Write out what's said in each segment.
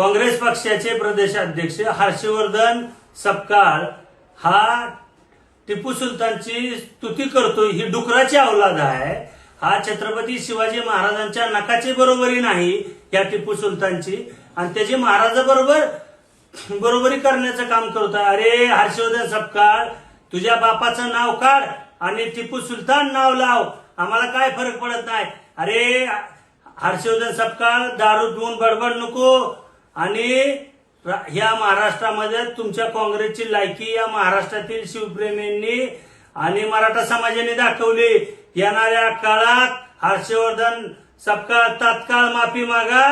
काँग्रेस पक्षाचे प्रदेशाध्यक्ष हर्षवर्धन सपकाळ हा टिपू सुलतानची स्तुती करतो, ही डुकराची औलाद आहे. हा छत्रपती शिवाजी महाराजांच्या नकाची बरोबरी नाही या टिपू सुलतानची, आणि त्याची बरोबरी करण्याचं काम करतो. अरे हर्षवर्धन सपकाळ, तुझ्या बापाचं नाव काढ आणि टिपू सुलतान नाव लाव, आम्हाला काय फरक पडत नाही. अरे हर्षवर्धन सपकाळ, दारू पिऊन बडबड नको. आणि ह्या महाराष्ट्रामध्ये तुमच्या काँग्रेसची लायकी या महाराष्ट्रातील शिवप्रेमींनी आणि मराठा समाजाने दाखवली. येणाऱ्या काळात हर्षवर्धन सपकाळ तात्काळ माफी मागा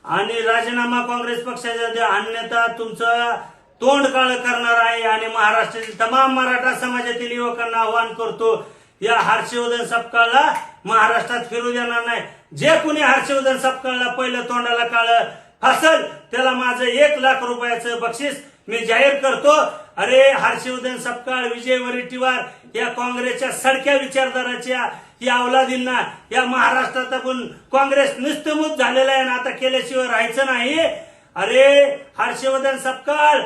आणि राजीनामा काँग्रेस पक्षाचा द्या, अन्यथा तुमचं तोंड काळ करणार आहे. आणि महाराष्ट्रातील तमाम मराठा समाजातील युवकांना आवाहन करतो, या हर्षवर्धन सपकाळला महाराष्ट्रात फिरू देणार नाही. जे कुणी हर्षवर्धन सपकाळला पहिलं तोंडाला काळ फासल त्याला माझं 1 लाख रुपयाचं बक्षीस मी जाहीर करतो. अरे हर्षवर्धन सपकाळ, विजय वरीटीवार या काँग्रेसच्या सडक्या विचारधाराच्या या अवलादींना या महाराष्ट्रात आपण काँग्रेस निस्तमूत झालेला आहे ना, आता केल्याशिवाय राहायचं नाही. अरे हर्षवर्धन सपकाळ,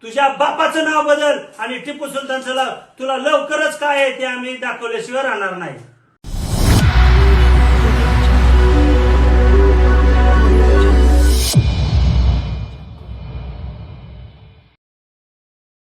तुझ्या बापाचं नाव बदल आणि टिपू सुलतानचं तुला लवकरच काय आहे ते आम्ही दाखवल्याशिवाय राहणार नाही.